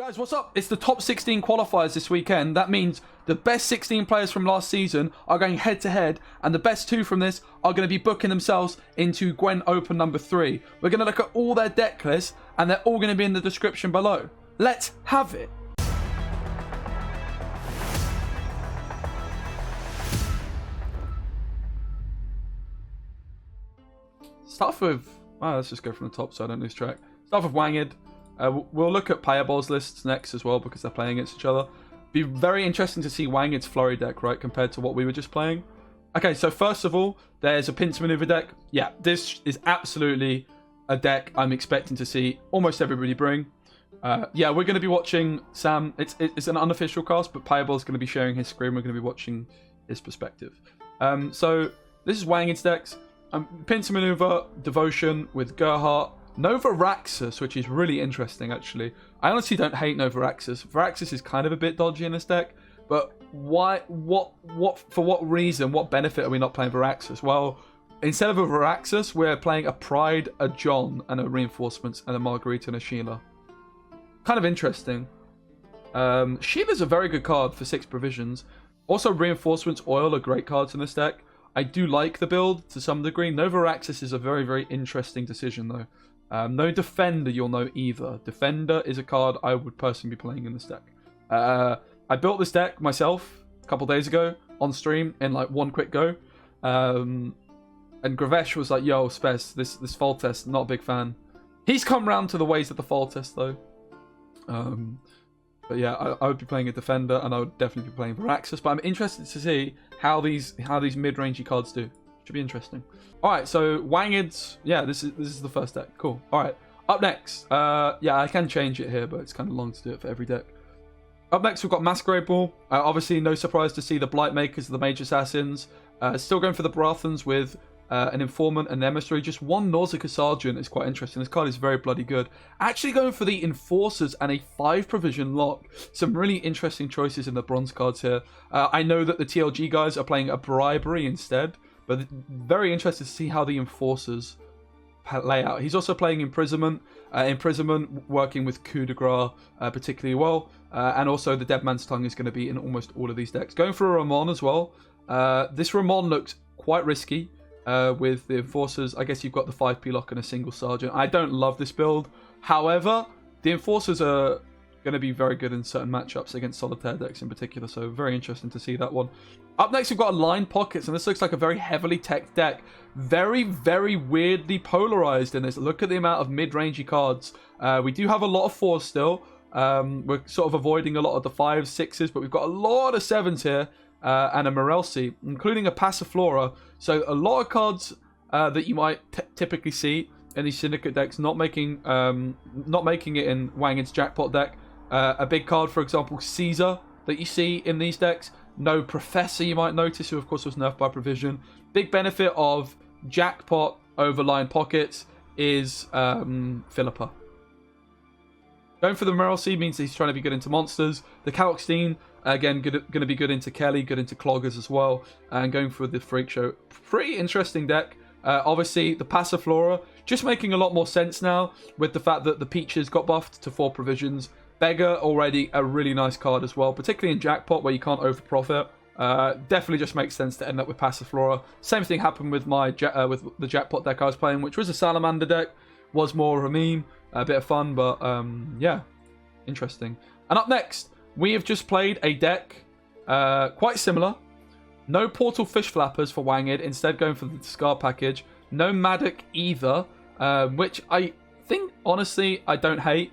Guys, what's up? It's the top 16 qualifiers this weekend. That means the best 16 players from last season are going head-to-head, and the best 2 from this are going to be booking themselves into Gwent Open number 3. We're going to look at all their deck lists, and they're all going to be in the description below. Let's have it. Start with... Well, let's just go from the top so I don't lose track. Start with Wangid. We'll look at Payable's lists next as well because they're playing against each other. Be very interesting to see Wangid's Flurry deck, right, compared to what we were just playing. Okay, so first of all, there's a Pincer maneuver deck. Yeah, this is absolutely a deck I'm expecting to see almost everybody bring. Yeah, we're going to be watching Sam. It's an unofficial cast, but Payable's going to be sharing his screen. We're going to be watching his perspective. So this is Wangid's decks. Pincer maneuver, Devotion with Gerhardt. Nova Raxus, which is really interesting, actually. I honestly don't hate Nova Raxus. Raxus is kind of a bit dodgy in this deck, but why? For what reason? What benefit are we not playing Varaxus? Well, instead of a Varaxus, we're playing a Pride, a John, and a Reinforcements, and a Margarita and a Sheila. Kind of interesting. Sheila's a very good card for 6 provisions. Also, Reinforcements, Oil are great cards in this deck. I do like the build to some degree. Nova Raxus is a very, very interesting decision, though. No Defender you'll know either. Defender is a card I would personally be playing in this deck. I built this deck myself a couple days ago on stream in like one quick go. And Gravesh was like, yo, Spez, this fall test, not a big fan. He's come round to the ways of the fall test though. But yeah, I would be playing a Defender and I would definitely be playing Varaxus. But I'm interested to see how these mid-rangey cards do. Should be interesting. Alright, so Wangid's... Yeah, this is the first deck. Cool. Alright, up next. Yeah, I can change it here, but it's kind of long to do it for every deck. Up next, we've got Masquerade Ball. Obviously, no surprise to see the Blight Makers, the Mage Assassins. Still going for the Barathans with an Informant and Emissary. Just one Nausicaa Sergeant is quite interesting. This card is very bloody good. Actually going for the Enforcers and a 5 provision lock. Some really interesting choices in the bronze cards here. I know that the TLG guys are playing a Bribery instead. But very interested to see how the Enforcers lay out. He's also playing Imprisonment. Imprisonment working with Coup de Grace particularly well. And also the Dead Man's Tongue is going to be in almost all of these decks. Going for a Ramon as well. This Ramon looks quite risky with the Enforcers. I guess you've got the 5p lock and a single Sergeant. I don't love this build. However, the Enforcers are going to be very good in certain matchups against Solitaire decks in particular. So very interesting to see that one. Up next, we've got Aligned Pockets, and this looks like a very heavily tech deck. Very, very weirdly polarized in this. Look at the amount of mid-rangey cards. We do have a lot of 4s still. We're sort of avoiding a lot of the 5s, 6s, but we've got a lot of 7s here. And a Morelsi, including a Passiflora. So a lot of cards that you might typically see in these Syndicate decks, not making it in Wangid's Jackpot deck. A big card, for example, Caesar, that you see in these decks. No Professor, you might notice, who of course was nerfed by Provision. Big benefit of Jackpot over Line Pockets is Philippa. Going for the Morelsi means he's trying to be good into monsters. The Kalkstein, again, going to be good into Kelly, good into Cloggers as well. And going for the Freak Show. Pretty interesting deck. Obviously, the Passiflora, just making a lot more sense now with the fact that the Peaches got buffed to 4 provisions. Beggar, already a really nice card as well, particularly in Jackpot where you can't over-profit. Definitely just makes sense to end up with Passiflora. Same thing happened with with the Jackpot deck I was playing, which was a Salamander deck. Was more of a meme, a bit of fun, but yeah, interesting. And up next, we have just played a deck quite similar. No Portal Fish Flappers for Wangid, instead going for the discard package. No Maddock either, which I think, honestly, I don't hate.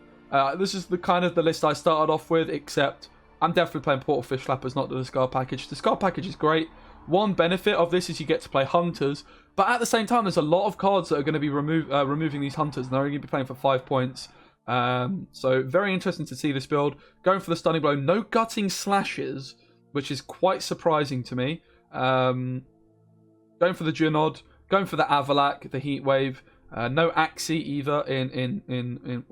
This is the kind of the list I started off with, except I'm definitely playing Portal Fish Flappers, not the discard package. Discard package is great. One benefit of this is you get to play Hunters, but at the same time, there's a lot of cards that are going to be removing these Hunters, and they're only going to be playing for 5 points. So very interesting to see this build. Going for the Stunning Blow, no Gutting Slashes, which is quite surprising to me. Going for the Junod, going for the Avalak, the Heat Wave. No Axie either in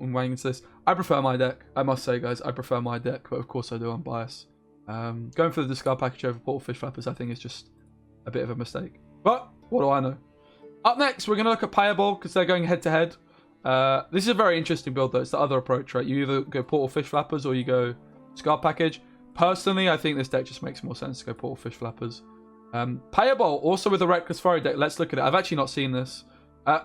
Wangid's list. I prefer my deck, I must say, guys. I prefer my deck, but of course I do, I'm biased. Going for the discard package over Portal Fish Flappers, I think is just a bit of a mistake. But what do I know? Up next, we're going to look at Payable because they're going head to head. This is a very interesting build, though. It's the other approach, right? You either go Portal Fish Flappers or you go Scar Package. Personally, I think this deck just makes more sense to go Portal Fish Flappers. Payable, also with a Reckless Flurry deck. Let's look at it. I've actually not seen this.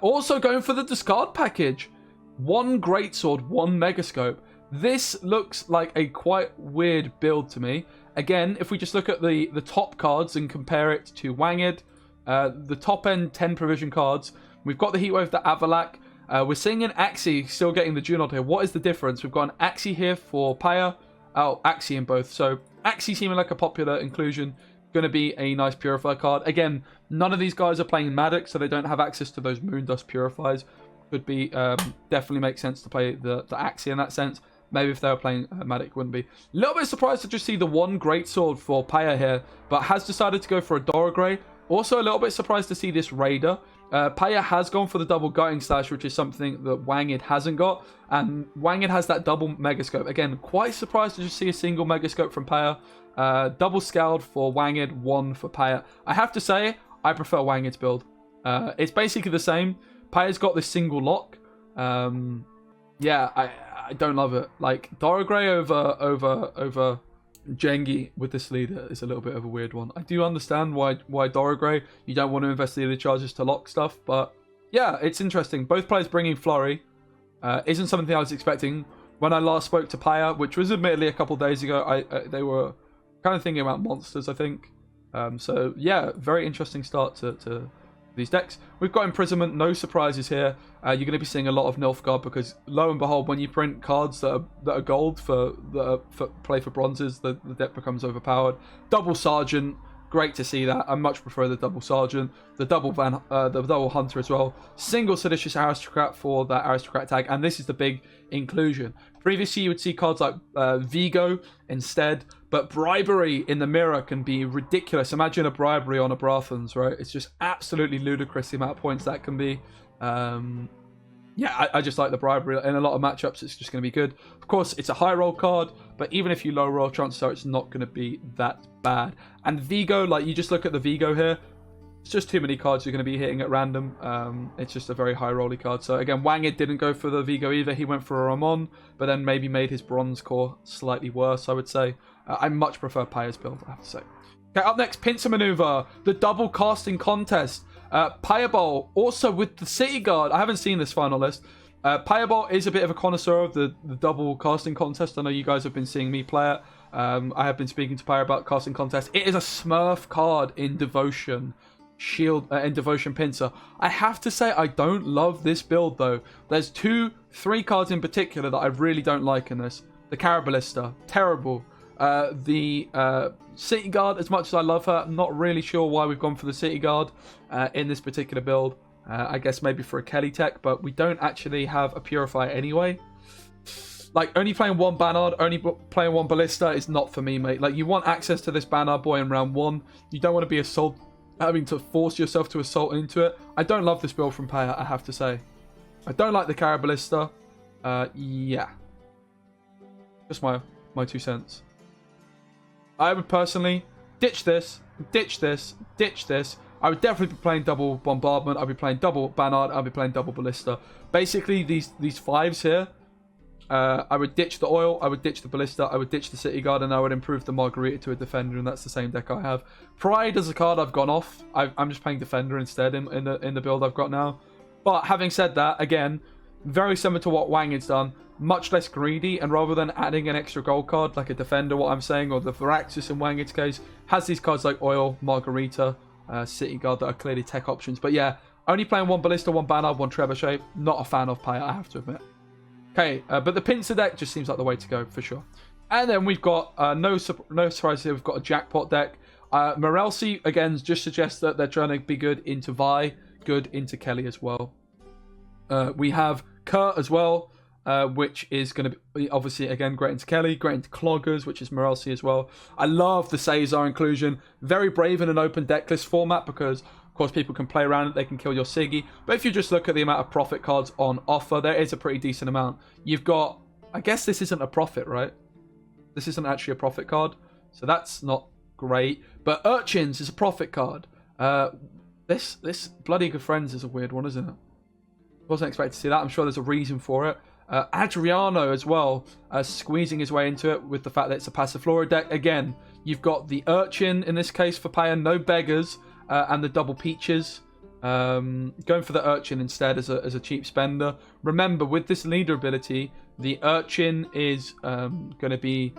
Also going for the Discard Package. 1 Greatsword, 1 Megascope. This looks like a quite weird build to me. Again, if we just look at the top cards and compare it to Wangid, the top end 10 provision cards, we've got the Heatwave, the Avalak. We're seeing an Axie still getting the Junod here. What is the difference? We've got an Axie here for Paya. Oh, Axie in both. So Axie seeming like a popular inclusion. Going to be a nice Purifier card. Again, none of these guys are playing Magic, so they don't have access to those Moondust Purifiers. Could be, definitely makes sense to play the Axie in that sense. Maybe if they were playing Magic, wouldn't be. A little bit surprised to just see the 1 Greatsword for Paya here, but has decided to go for a Doragray. Also, a little bit surprised to see this Raider. Paya has gone for the double Gutting Slash, which is something that Wangid hasn't got. And Wangid has that double Megascope. Again, quite surprised to just see a single Megascope from Paya. Double Scaled for Wangid, 1 for Paya. I have to say, I prefer Wangid's build. It's basically the same. Paya's got this single lock. Yeah, I don't love it. Like, Doragray over Jengi with this leader is a little bit of a weird one. I do understand why Doragray, you don't want to invest the leader charges to lock stuff, but yeah, it's interesting. Both players bringing Flurry isn't something I was expecting. When I last spoke to Paya, which was admittedly a couple days ago, they were kind of thinking about monsters, I think. So yeah, very interesting start to these decks. We've got Imprisonment, no surprises here. You're going to be seeing a lot of Nilfgaard because, lo and behold, when you print cards that are gold for play for bronzes, the deck becomes overpowered. Double Sergeant, great to see that. I much prefer the double Sergeant, the double Hunter as well. Single Seditious Aristocrat for that Aristocrat tag, and this is the big inclusion. Previously, you would see cards like Vigo instead, but Bribery in the mirror can be ridiculous. Imagine a Bribery on a Brathans, right? It's just absolutely ludicrous the amount of points that can be. Yeah, I just like the Bribery. In a lot of matchups, it's just going to be good. Of course, it's a high roll card, but even if you low roll, chances are it's not going to be that bad. And Vigo, like, you just look at the Vigo here, it's just too many cards you're going to be hitting at random. It's just a very high rolly card. So again, Wangid didn't go for the Vigo either. He went for a Ramon, but then maybe made his bronze core slightly worse, I would say. I much prefer Paya's build, I have to say. Okay, up next, Pincer Maneuver, the double casting contest. Payable, also with the City Guard. I haven't seen this final list. Payable is a bit of a connoisseur of the double casting contest. I know you guys have been seeing me play it. I have been speaking to Paya about casting contest. It is a Smurf card in Devotion Shield, in Devotion Pincer. I have to say, I don't love this build though. There's 3 cards in particular that I really don't like in this. The Carabalista, terrible. The City Guard, as much as I love her, I'm not really sure why we've gone for the City Guard in this particular build. I guess maybe for a Kelly tech, but we don't actually have a Purifier anyway. Like, only playing 1 Bannard, only playing 1 Ballista is not for me, mate. Like, you want access to this Bannard boy in round 1. You don't want to be having to force yourself to assault into it. I don't love this build from Paya, I have to say. I don't like the Carabalista. Yeah. Just my 2 cents. I would personally ditch this. I would definitely be playing double Bombardment. I'd be playing double Bannard. I'd be playing double Ballista. Basically, these 5s here, I would ditch the Oil. I would ditch the Ballista. I would ditch the City Guard, and I would improve the Margarita to a Defender, and that's the same deck I have. Pride as a card I've gone off. I'm just playing Defender instead in the build I've got now. But having said that, again, very similar to what Wangid's done. Much less greedy, and rather than adding an extra gold card like a Defender, what I'm saying, or the Viraxis in Wangid's case, has these cards like Oil, Margarita, City Guard that are clearly tech options. But yeah, only playing 1 Ballista, 1 Bannard, 1 Trebuchet. Not a fan of Paya, I have to admit. Okay, but the Pincer deck just seems like the way to go for sure. And then we've got no surprise here. We've got a Jackpot deck. Morelsi again just suggests that they're trying to be good into Vi, good into Kelly as well. We have Kurt as well, which is going to be obviously again great into Kelly, great into Cloggers, which is Morelsi as well. I love the Caesar inclusion. Very brave in an open deck list format because, of course, people can play around it. They can kill your Siggy. But if you just look at the amount of Profit cards on offer, there is a pretty decent amount. You've got, I guess this isn't a Profit, right? This isn't actually a Profit card, so that's not great. But Urchins is a Profit card. This Bloody Good Friends is a weird one, isn't it? Wasn't expected to see that. I'm sure there's a reason for it. Adriano as well, squeezing his way into it with the fact that it's a Passiflora deck. Again, you've got the Urchin in this case for paying, no beggars, and the double peaches. Going for the Urchin instead as a cheap spender. Remember, with this leader ability, the Urchin is going to be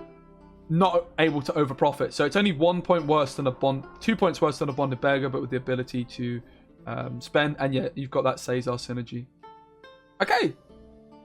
not able to over profit. So it's only 1 point worse than a bond, 2 points worse than a bonded beggar, but with the ability to spend. And yeah, you've got that Caesar synergy. Okay.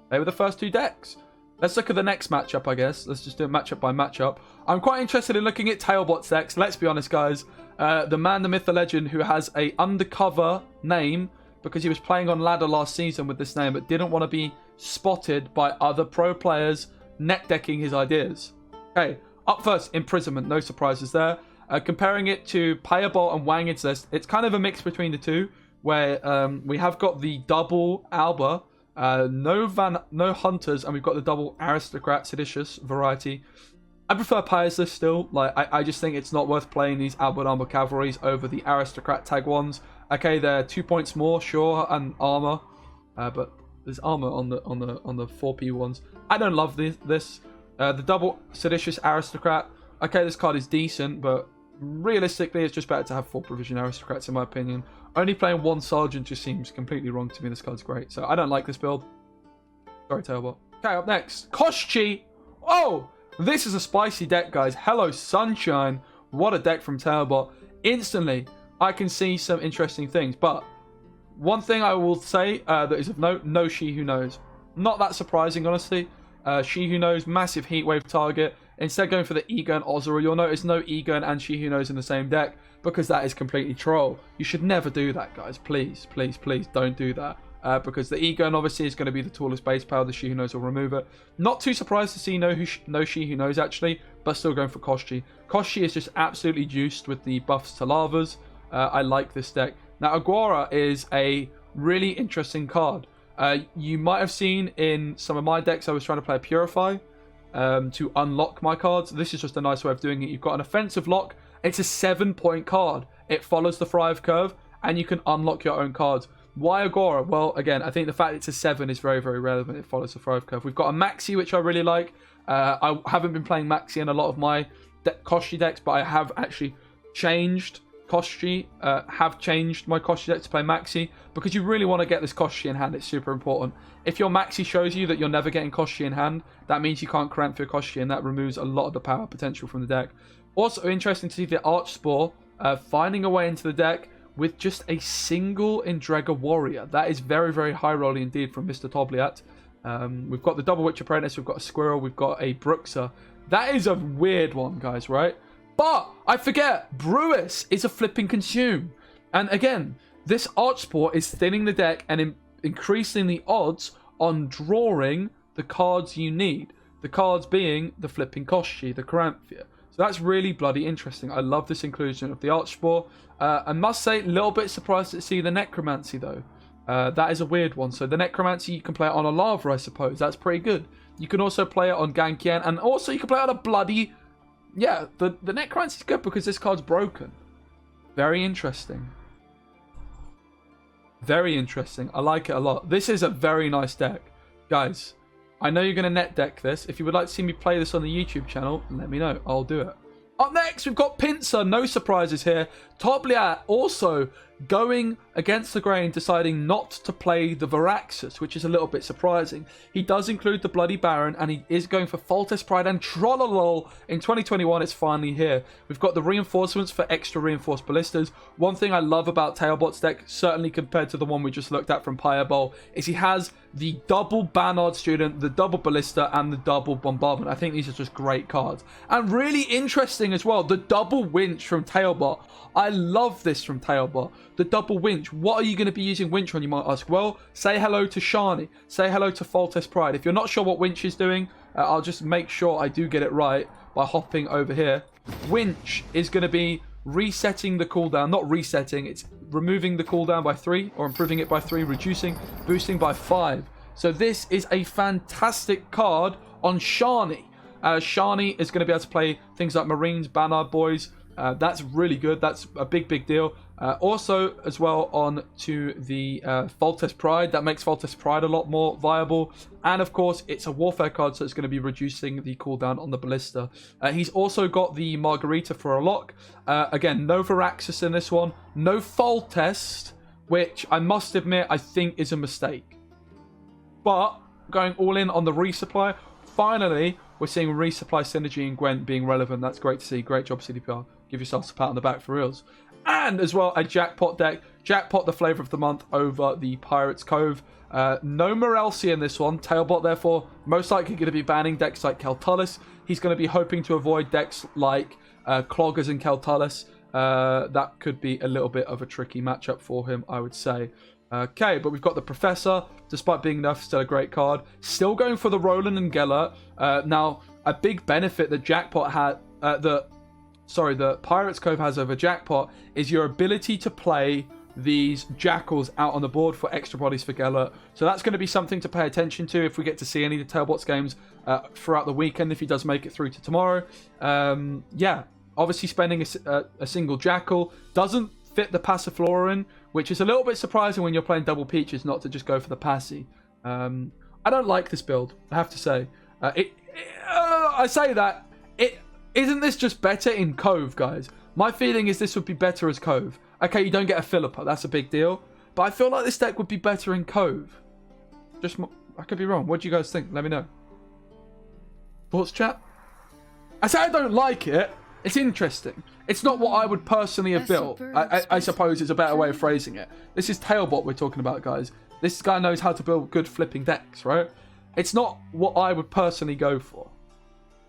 They were the first 2 decks. Let's look at the next matchup, I guess. Let's just do it matchup by matchup. I'm quite interested in looking at Tailbot's decks. Let's be honest, guys. The man, the myth, the legend, who has a undercover name because he was playing on ladder last season with this name, but didn't want to be spotted by other pro players net decking his ideas. Okay, up first, Imprisonment. No surprises there. Comparing it to Tailbot and Wangid's list, it's kind of a mix between the two, where we have got the double Alba. No hunters, and we've got the double aristocrat seditious variety. I prefer Pyre's list still. Like I just think it's not worth playing these Albert Armor cavalries over the aristocrat tag ones. Okay, they're 2 points more, sure, and armor, but there's armor on the 4P ones. I don't love this. The double seditious aristocrat. Okay, this card is decent, but realistically, it's just better to have 4 provision aristocrats in my opinion. Only playing 1 sergeant just seems completely wrong to me. This card's great, so I don't like this build. Sorry, Tailbot. Okay, up next, Koshi. Oh, this is a spicy deck, guys. Hello, Sunshine. What a deck from Tailbot. Instantly, I can see some interesting things, but one thing I will say that is of note, no She Who Knows. Not that surprising, honestly. She Who Knows, massive heatwave target. Instead going for the Ego and Ozora, you'll notice no Ego and She Who Knows in the same deck, because that is completely troll. You should never do that, guys. Please, please, please don't do that. Because the Ego obviously is going to be the tallest base power. The She Who Knows will remove it. Not too surprised to see no She Who Knows actually, but still going for Koshi. Koshi is just absolutely juiced with the buffs to lavas. I like this deck. Now Agora is a really interesting card. You might have seen in some of my decks I was trying to play a Purify to unlock my cards. This is just a nice way of doing it. You've got an offensive lock. It's a 7-point card. It follows the Thrive curve, and you can unlock your own cards. Why Agora? Well, again, I think the fact it's a 7 is very, very relevant. It follows the Thrive curve. We've got a Maxi, which I really like. I haven't been playing Maxi in a lot of my Koshi decks, but I have actually changed Koshi. Have changed my Koshi deck to play Maxi, because you really want to get this Koshi in hand. It's super important. If your Maxi shows you that you're never getting Koshi in hand, that means you can't cramp your Koshi, and that removes a lot of the power potential from the deck. Also interesting to see the Archspore finding a way into the deck with just a single Endrega Warrior. That is very, very high rolling indeed from Mr. Tobliat. We've got the Double Witch Apprentice, we've got a Squirrel, we've got a Bruxer. That is a weird one, guys, right? But I forget, Brewis is a flipping consume. And again, this Archspore is thinning the deck and increasing the odds on drawing the cards you need. The cards being the flipping Koshi, the Caranthia. So that's really bloody interesting. I love this inclusion of the Archspore. I must say, a little bit surprised to see the Necromancy though. That is a weird one. So the Necromancy, you can play it on a Lava, I suppose. That's pretty good. You can also play it on Gankian, and also you can play it on a bloody... Yeah, the Necromancy is good because this card's broken. Very interesting. Very interesting. I like it a lot. This is a very nice deck. Guys, I know you're going to net deck this. If you would like to see me play this on the YouTube channel, let me know. I'll do it. Up next, we've got Pincer. No surprises here. Tobliat also going against the grain, deciding not to play the Varaxus, which is a little bit surprising. He does include the Bloody Baron, and he is going for Foltest Pride and Trollolol. In 2021, it's finally here. We've got the reinforcements for extra reinforced ballistas. One thing I love about Tailbot's deck, certainly compared to the one we just looked at from Pyrebol, is he has the double Bannard Student, the double Ballista, and the double Bombardment. I think these are just great cards. And really interesting as well, the double Winch from Tailbot. I love this from Tailbot. The double Winch. What are you going to be using Winch on, you might ask? Well, say hello to Shani. Say hello to Foltest Pride. If you're not sure what Winch is doing, I'll just make sure I do get it right by hopping over here. Winch is going to be resetting the cooldown. Not resetting, it's removing the cooldown by 3, or improving it by 3, reducing, boosting by 5. So this is a fantastic card on Shani. Shani is going to be able to play things like Marines, Bannard Boys. That's really good. That's a big, big deal. Also, as well, on to the Foltest Pride. That makes Foltest Pride a lot more viable. And, of course, it's a Warfare card, so it's going to be reducing the cooldown on the Ballista. He's also got the Margarita for a lock. Again, no Varaxis in this one. No Foltest, which I must admit I think is a mistake. But going all in on the resupply. Finally, we're seeing resupply synergy in Gwent being relevant. That's great to see. Great job, CDPR. Give yourselves a pat on the back for reals. And as well, a Jackpot deck. Jackpot, the flavour of the month over the Pirates Cove. No Morelsi in this one. Tailbot, therefore, most likely going to be banning decks like Keltullus. He's going to be hoping to avoid decks like Cloggers and Keltullus. That could be a little bit of a tricky matchup for him, I would say. Okay, but we've got the Professor, despite being nerfed, still a great card. Still going for the Roland and Geller. Now, a big benefit that Jackpot had, the Pirates Cove has over Jackpot is your ability to play these Jackals out on the board for extra bodies for Geller. So that's going to be something to pay attention to if we get to see any of the Tailbots games throughout the weekend, if he does make it through to tomorrow. Yeah, obviously spending a single Jackal doesn't fit the Passiflora, which is a little bit surprising when you're playing double Peaches not to just go for the Passy. I don't like this build, I have to say. I say that, isn't this just better in Cove, guys? My feeling is this would be better as Cove. Okay, you don't get a Philippa, that's a big deal. But I feel like this deck would be better in Cove. I could be wrong. What do you guys think? Let me know. Thoughts, chat? I say I don't like it. It's interesting. It's not what I would personally have built. I suppose is a better way of phrasing it. This is Tailbot we're talking about, guys. This guy knows how to build good flipping decks, right? It's not what I would personally go for.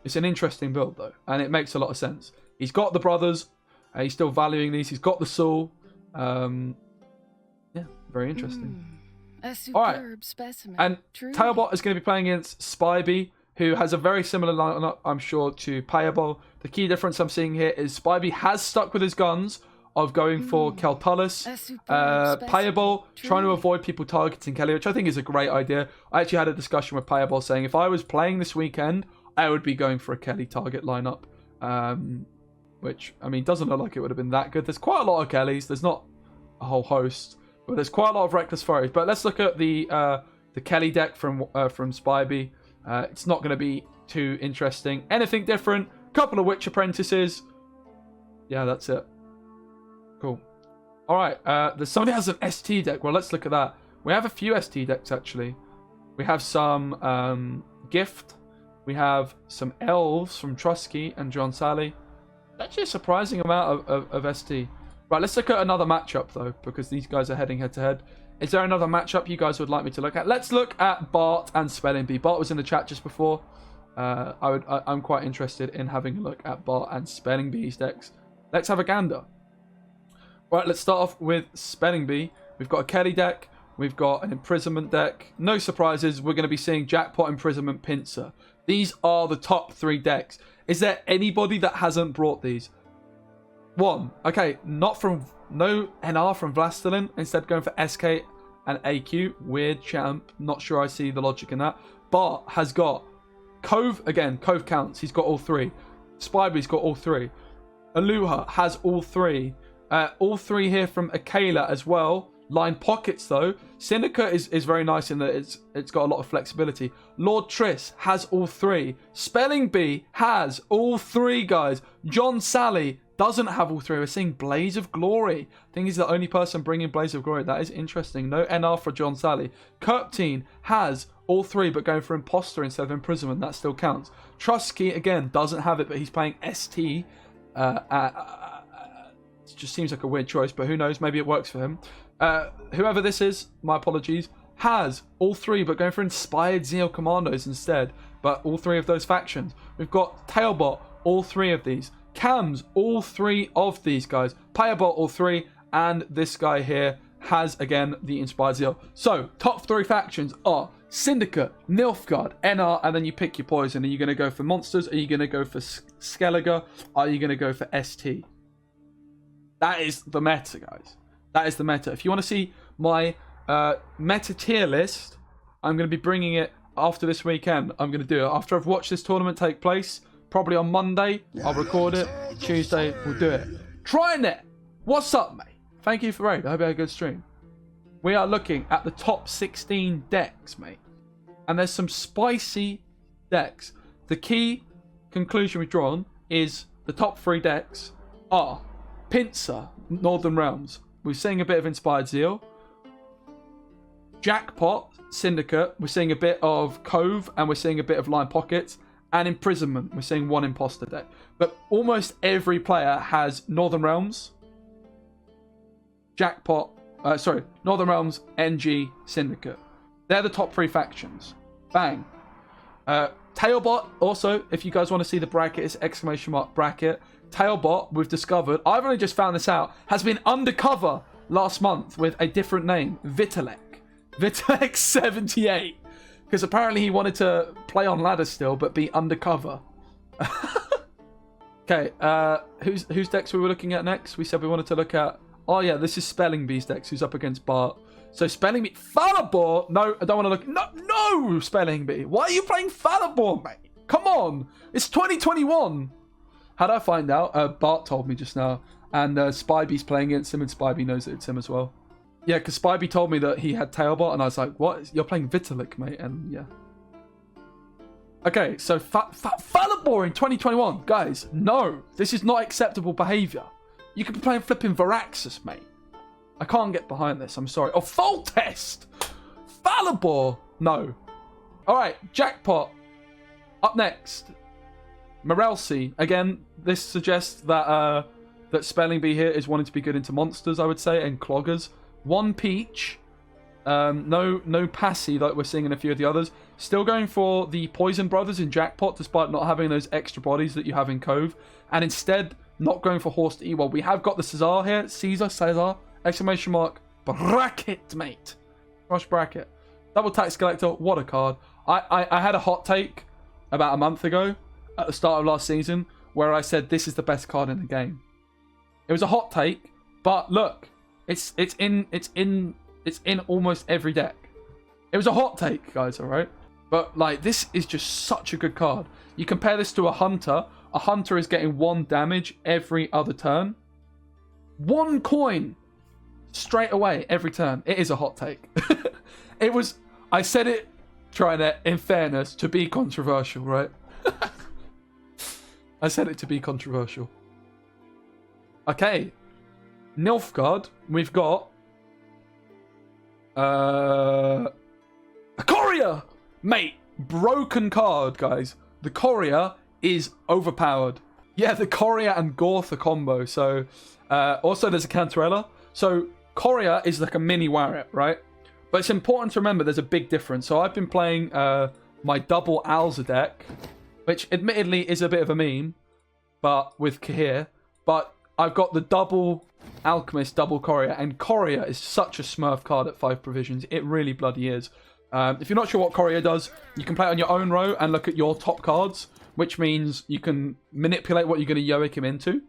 It's an interesting build, though, and it makes a lot of sense. He's got the brothers. He's still valuing these. He's got the soul. Yeah, very interesting. A superb All right. specimen. And Truly. Tailbot is going to be playing against Spyby, who has a very similar lineup, I'm sure, to Payable. The key difference I'm seeing here is Spyby has stuck with his guns of going for Keltullus. Payable trying to avoid people targeting Kelly, which I think is a great idea. I actually had a discussion with Payable saying if I was playing this weekend, I would be going for a Kelly target lineup. Which, I mean, doesn't look like it would have been that good. There's quite a lot of Kellys. There's not a whole host, but there's quite a lot of Reckless Flurries. But let's look at the Kelly deck from Spyby. It's not going to be too interesting. Anything different? Couple of Witch Apprentices. Yeah, that's it. Cool. All right. Somebody has an ST deck. Well, let's look at that. We have a few ST decks, actually. We have some Gift. We have some Elves from Trusky and John Sally. Actually a surprising amount of ST. Right, let's look at another matchup, though, because these guys are heading head-to-head. Is there another matchup you guys would like me to look at? Let's look at Bart and Spelling Bee. Bart was in the chat just before. I'm quite interested in having a look at Bart and Spelling Bee's decks. Let's have a gander. Right, let's start off with Spelling Bee. We've got a Kelly deck. We've got an Imprisonment deck. No surprises. We're going to be seeing Jackpot, Imprisonment, Pincer. These are the top 3 decks. Is there anybody that hasn't brought these? One. Okay, no NR from Vlastelin. Instead going for SK and AQ. Weird champ. Not sure I see the logic in that. Bart has got Cove. Again, Cove counts. He's got all 3. Spyby's got all 3. Aluha has all 3. All 3 here from Akela as well. Line pockets, though. Syndicate is very nice in that it's got a lot of flexibility. Lord Triss has all 3. Spelling Bee has all 3, guys. John Sally doesn't have all 3. We're seeing Blaze of Glory. I think he's the only person bringing Blaze of Glory. That is interesting. No NR for John Sally. Kirpteen has all 3, but going for Imposter instead of Imprisonment. That still counts. Trusky, again, doesn't have it, but he's playing ST. It just seems like a weird choice, but who knows? Maybe it works for him. Whoever this is, my apologies, has all 3, but going for Inspired Zeal Commandos instead. But all 3 of those factions. We've got Tailbot, all 3 of these. Cams, all 3 of these guys. Payabot, all 3. And this guy here has, again, the Inspired Zeal. So, top 3 factions are Syndicate, Nilfgaard, NR, and then you pick your poison. Are you going to go for monsters? Are you going to go for Skellige? Are you going to go for ST? That is the meta, guys. That is the meta. If you want to see my meta tier list, I'm going to be bringing it after this weekend. I'm going to do it after I've watched this tournament take place. Probably on Monday, I'll record it. Tuesday, we'll do it. Trying it. What's up, mate? Thank you for raid. I hope you had a good stream. We are looking at the top 16 decks, mate. And there's some spicy decks. The key conclusion we've drawn is the top 3 decks are Pincer, Northern Realms. We're seeing a bit of Inspired Zeal. Jackpot, Syndicate. We're seeing a bit of Cove, and we're seeing a bit of Line Pockets. And Imprisonment. We're seeing 1 Imposter deck. But almost every player has Northern Realms, Jackpot, Northern Realms, NG, Syndicate. They're the top 3 factions. Bang. Tailbot, also, if you guys want to see the bracket, it's ! bracket. Tailbot, we've discovered, I've only just found this out, has been undercover last month with a different name, Vitalik. Vitalik 78. Because apparently he wanted to play on ladder still, but be undercover. Okay, whose decks we were looking at next? We said we wanted to look at... Oh yeah, this is Spelling Bee's decks, who's up against Bart. So Spelling Bee... Falabor! No, I don't want to look... No, Spelling Bee! Why are you playing Falabor, mate? Come on! It's 2021! How did I find out? Bart told me just now. And Spybee's playing against him, and Spybee knows that it's him as well. Yeah, because Spybee told me that he had Tailbot, and I was like, what? You're playing Vitalik, mate, and yeah. Okay, so Falabor in 2021. Guys, no. This is not acceptable behaviour. You could be playing flipping Varaxis, mate. I can't get behind this, I'm sorry. Oh, Foltest! Falabor! No. Alright, Jackpot. Up next. Morelsi. Again, this suggests that that Spelling Bee here is wanting to be good into monsters, I would say, and cloggers. 1 Peach. No Passy like we're seeing in a few of the others. Still going for the Poison Brothers in Jackpot, despite not having those extra bodies that you have in Cove. And instead, not going for Horse to E. Well, we have got the Caesar here. Caesar, exclamation mark, bracket, mate. Rush bracket. Double Tax Collector, what a card. I had a hot take about a month ago, at the start of last season, where I said this is the best card in the game. It was a hot take, but look, it's in almost every deck. It was a hot take, guys, alright? But like, this is just such a good card. You compare this to a Hunter. A Hunter is getting 1 damage every other turn. 1 coin straight away every turn. It is a hot take. It was, I said it trying to, in fairness, to be controversial, right? I said it to be controversial. Okay. Nilfgaard, we've got a Courier! Mate, broken card, guys. The Courier is overpowered. Yeah, the Courier and Gortha combo. So, also there's a Cantarella. So, Courier is like a mini Warrant, right? But it's important to remember there's a big difference. So, I've been playing my double Alza deck, which admittedly is a bit of a meme, but with Kahir. But I've got the double Alchemist, double Courier, and Courier is such a smurf card at 5 provisions. It really bloody is. If you're not sure what Courier does, you can play it on your own row and look at your top cards, which means you can manipulate what you're going to Joachim into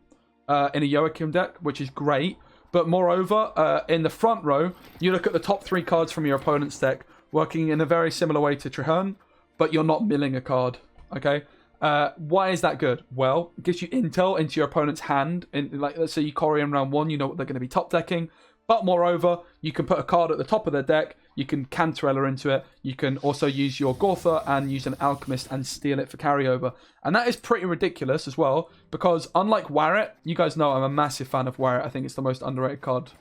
in a Joachim deck, which is great. But moreover, in the front row, you look at the top 3 cards from your opponent's deck, working in a very similar way to Treherne, but you're not milling a card, okay? Why is that good? Well, it gives you intel into your opponent's hand. Like, let's say you Courier in round 1, you know what they're going to be top decking. But moreover, you can put a card at the top of their deck, you can Cantarella into it, you can also use your Gortha and use an Alchemist and steal it for carryover. And that is pretty ridiculous as well, because unlike Warrant, you guys know I'm a massive fan of Warrant. I think it's the most underrated card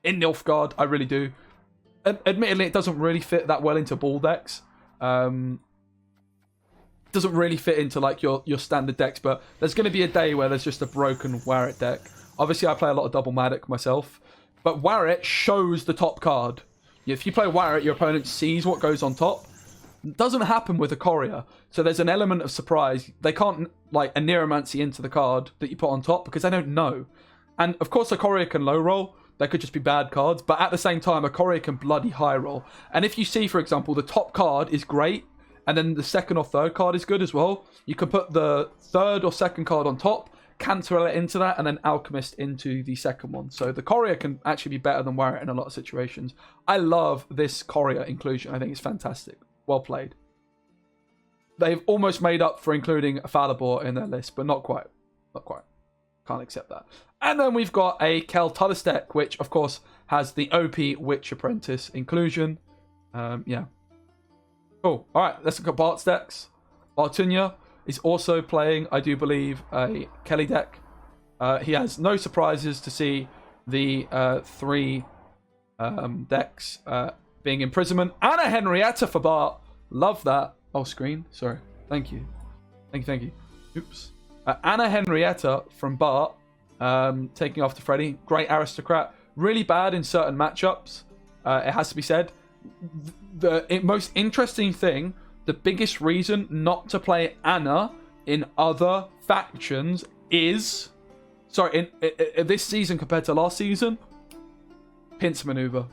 in Nilfgaard, I really do. Admittedly, it doesn't really fit that well into ball decks. Doesn't really fit into like your standard decks, but there's going to be a day where there's just a broken Warrant deck. Obviously, I play a lot of double Madoc myself, but Warrant shows the top card. If you play Warrant, your opponent sees what goes on top. It doesn't happen with a Courier, so there's an element of surprise. They can't like a Neuromancy into the card that you put on top because they don't know. And of course, a Courier can low roll. They could just be bad cards, but at the same time, a Courier can bloody high roll. And if you see, for example, the top card is great, and then the second or third card is good as well, you can put the third or second card on top, Cantarella into that, and then Alchemist into the second one. So the Courier can actually be better than Warrant in a lot of situations. I love this Courier inclusion. I think it's fantastic. Well played. They've almost made up for including a Falabor in their list, but not quite. Not quite. Can't accept that. And then we've got a Keltuddis deck, which, of course, has the OP Witch Apprentice inclusion. Yeah. Cool. All right, let's look at Bart's decks. Bartunya is also playing, I do believe, a Kelly deck. He has no surprises to see the 3 decks being Imprisonment. And a Henrietta for Bart. Love that. Oh, screen. Sorry. Thank you. Thank you. Oops. Anna Henrietta from Bart, taking off to Freddy. Great aristocrat. Really bad in certain matchups. It has to be said. The most interesting thing, the biggest reason not to play Anna in other factions is... Sorry, in this season compared to last season, Pincer maneuver.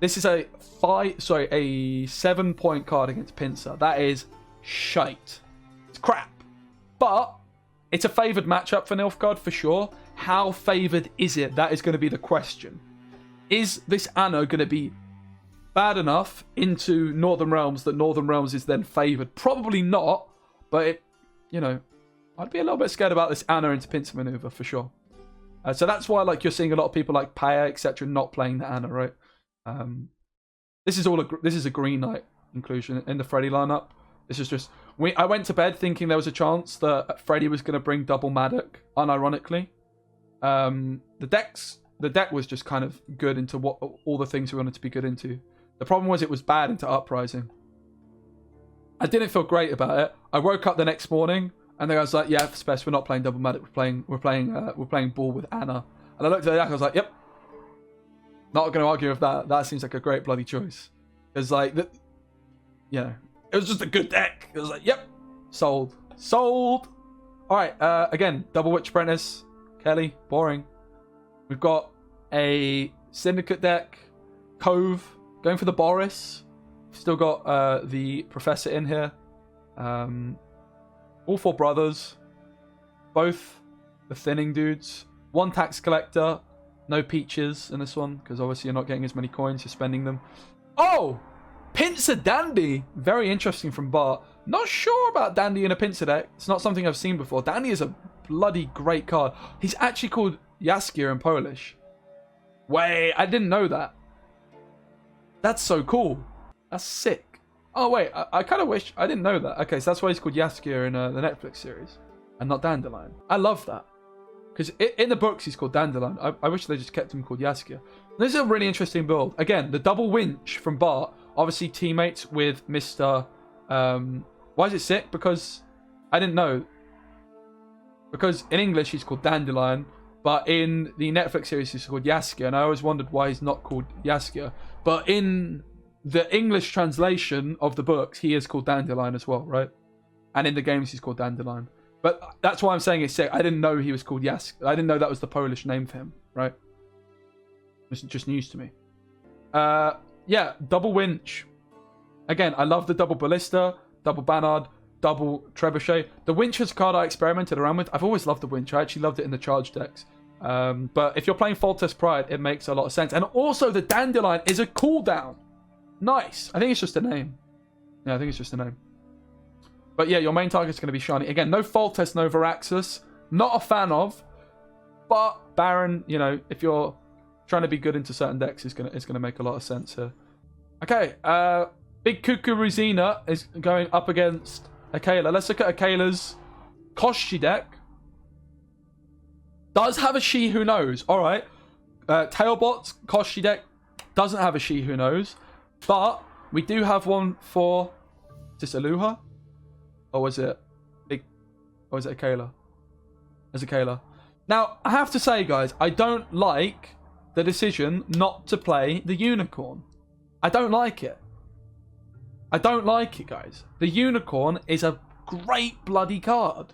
This is a 7-point card against Pincer. That is shite. It's crap. But it's a favoured matchup for Nilfgaard for sure. How favoured is it? That is going to be the question. Is this Anna going to be bad enough into Northern Realms that Northern Realms is then favoured? Probably not. But, I'd be a little bit scared about this Anna into Pincer maneuver for sure. So that's why you're seeing a lot of people like Paya, etc., not playing the Anna, right? This is a Green Knight inclusion in the Freddy lineup. This is just... I went to bed thinking there was a chance that Freddy was going to bring double Maddock, unironically. The deck was just kind of good into what all the things we wanted to be good into. The problem was it was bad into Uprising. I didn't feel great about it. I woke up the next morning and then I was like, yeah, for Spec, we're not playing double Maddock. We're playing Ball with Anna. And I looked at the deck, I was like, yep. Not going to argue with that. That seems like a great bloody choice. It's like, it was just a good deck. It was like, yep, sold. All right, again, double Witch Apprentice, Kelly, boring. We've got a Syndicate deck, Cove, going for the Boris. Still got the Professor in here. All 4 brothers, both the thinning dudes. 1 tax collector, no peaches in this one, because obviously you're not getting as many coins, you're spending them. Oh! Pincer Dandy! Very interesting from Bart. Not sure about Dandy in a Pincer deck. It's not something I've seen before. Dandy is a bloody great card. He's actually called Jaskier in Polish. Wait, I didn't know that. That's so cool. That's sick. Oh, wait, I kind of wish... I didn't know that. Okay, so that's why he's called Jaskier in the Netflix series. And not Dandelion. I love that. Because in the books, he's called Dandelion. I wish they just kept him called Jaskier. This is a really interesting build. Again, the double winch from Bart. Obviously, teammates with Mr... why is it sick? Because I didn't know. Because in English, he's called Dandelion. But in the Netflix series, he's called Jaskier. And I always wondered why he's not called Jaskier. But in the English translation of the books, he is called Dandelion as well, right? And in the games, he's called Dandelion. But that's why I'm saying it's sick. I didn't know he was called Jaskier. I didn't know that was the Polish name for him, right? It's just news to me. Yeah, double winch. Again, I love the double ballista, double Bannard, double trebuchet. The winch is a card I experimented around with. I've always loved the winch. I actually loved it in the charge decks. But if you're playing Foltest Pride, it makes a lot of sense. And also, the Dandelion is a cooldown. Nice. I think it's just a name. Yeah, I think it's just a name. But yeah, your main target's going to be Shiny. Again, no Foltest, no Varaxus. Not a fan of. But Baron, if you're trying to be good into certain decks, it's gonna make a lot of sense here. Okay, Big Cuckoo Rosina is going up against Akela. Let's look at Akela's Koshi deck. Does have a She Who Knows. All right. Tailbot's Koshi deck doesn't have a She Who Knows. But we do have one for... Is this Aluha? Or was it Akela? It's Akela. Now, I have to say, guys, I don't like the decision not to play the Unicorn. I don't like it. I don't like it, guys. The Unicorn is a great bloody card.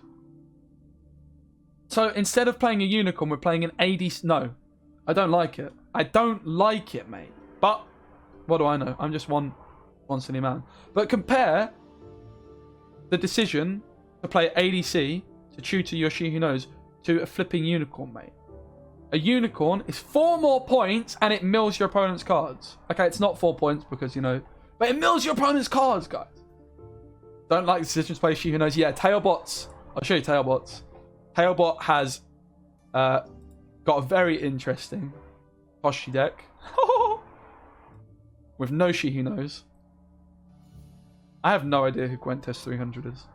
So instead of playing a Unicorn, we're playing an AD... No, I don't like it. I don't like it, mate. But what do I know? I'm just one silly man. But compare the decision to play ADC, to tutor your She Who Knows, to a flipping Unicorn, mate. A Unicorn is 4 more points and it mills your opponent's cards. Okay, it's not 4 points because, but it mills your opponent's cards, guys. Don't like the decision to play She Who Knows. Yeah, Tailbots. I'll show you Tailbots. Tailbot has Got a very interesting Koshi deck. With no She Who Knows. I have no idea who Gwent Test 300 is.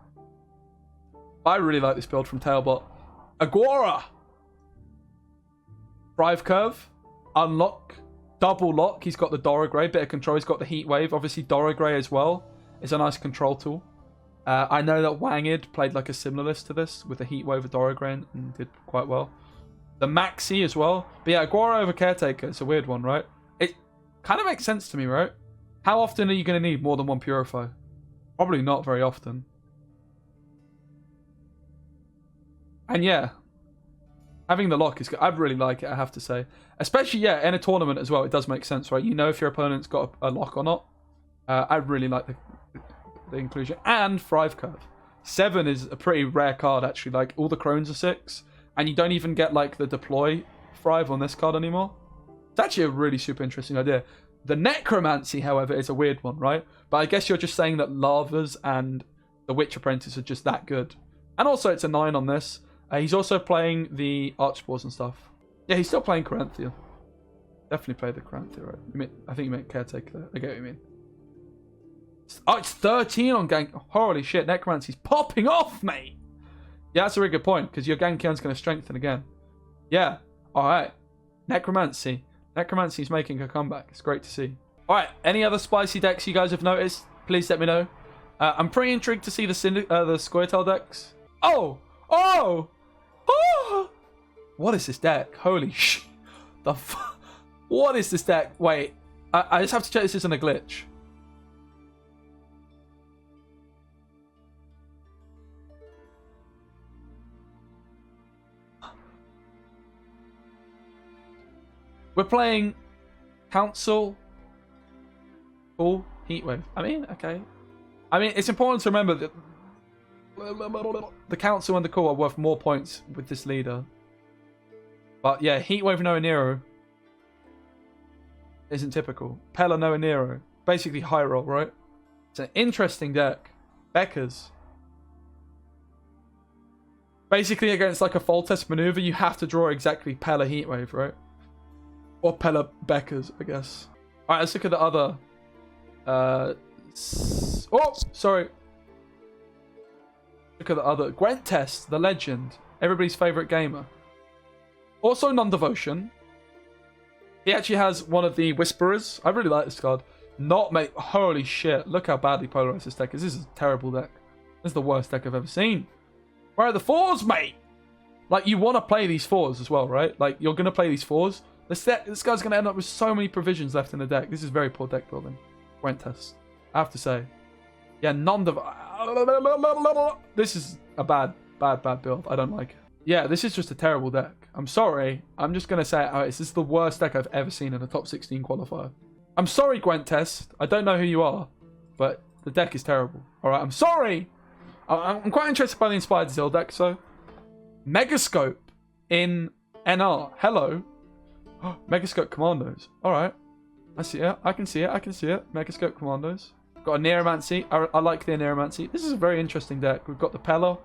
I really like this build from Tailbot. Agora! Thrive Curve. Unlock. Double lock. He's got the Dora Grey. Bit of control. He's got the Heat Wave. Obviously Dora Grey as well. It's a nice control tool. I know that Wangid played like a similar list to this with the Heat Wave of Dora Grey and did quite well. The Maxi as well. But yeah, Agora over Caretaker. It's a weird one, right? It kind of makes sense to me, right? How often are you going to need more than one Purify? Probably not very often. And yeah, having the lock is good. I really like it, I have to say. Especially, yeah, in a tournament as well, it does make sense, right? You know if your opponent's got a lock or not. I really like the inclusion. And Thrive Curve. 7 is a pretty rare card, actually. Like, all the Crones are 6. And you don't even get, like, the deploy Thrive on this card anymore. It's actually a really super interesting idea. The Necromancy, however, is a weird one, right? But I guess you're just saying that Lavas and the Witch Apprentice are just that good. And also, it's a 9 on this. He's also playing the Archspores and stuff. Yeah, he's still playing Coranthia. Definitely played the Coranthia, right? I think you meant Caretaker there. I get what you mean. Oh, it's 13 on Gank. Holy shit, Necromancy's popping off, mate! Yeah, that's a really good point, because your Gankion's going to strengthen again. Yeah, alright. Necromancy. Necromancy's making a comeback. It's great to see. Alright, any other spicy decks you guys have noticed? Please let me know. I'm pretty intrigued to see the Squirtle decks. Oh! Oh! Oh! What is this deck? Holy sh... What is this deck? Wait. I just have to check this isn't a glitch. We're playing Council. Cool. Heatwave. I mean, okay. I mean, it's important to remember that the Council and the Core are worth more points with this leader. But yeah, Heatwave no Nero isn't typical. Pella no Nero. Basically high roll, right? It's an interesting deck. Beckers. Basically against like a Foltest maneuver, you have to draw exactly Pella Heatwave, right? Or Pella Beckers, I guess. Alright, let's look at the other. Oh, sorry. Look at the other. Gwent Test, the legend. Everybody's favourite gamer. Also non-devotion. He actually has one of the Whisperers. I really like this card. Not mate. Holy shit. Look how badly polarized this deck is. This is a terrible deck. This is the worst deck I've ever seen. Where are the 4s, mate? Like, you want to play these 4s as well, right? Like, you're going to play these 4s. This guy's going to end up with so many provisions left in the deck. This is very poor deck building. Gwent Test. I have to say. Yeah, this is a bad build. I don't like it. Yeah, this is just a terrible deck. I'm sorry. I'm just going to say it out. This is the worst deck I've ever seen in a top 16 qualifier. I'm sorry, Gwent Test. I don't know who you are, but the deck is terrible. Alright, I'm sorry. I'm quite interested by the Inspired Zeal deck, so. Megascope in NR. Hello. Megascope Commandos. Alright. I see it. I can see it. I can see it. Megascope Commandos. Got a Neuromancy. I like the Neuromancy. This is a very interesting deck. We've got the Pella.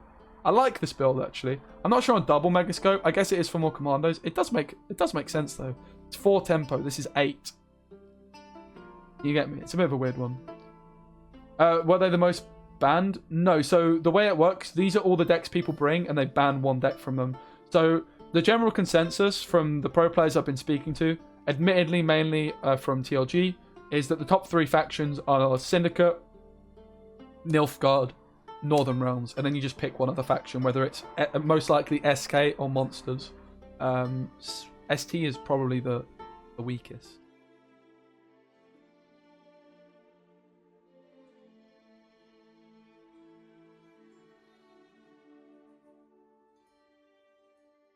I like this build, actually. I'm not sure on double Megascope. I guess it is for more Commandos. It does make sense, though. It's 4 tempo. This is 8. You get me? It's a bit of a weird one. Were they the most banned? No. So the way it works, these are all the decks people bring, and they ban one deck from them. So the general consensus from the pro players I've been speaking to, admittedly mainly from TLG, is that the top 3 factions are Syndicate, Nilfgaard, Northern Realms, and then you just pick one other faction, whether it's most likely SK or Monsters. ST is probably the weakest.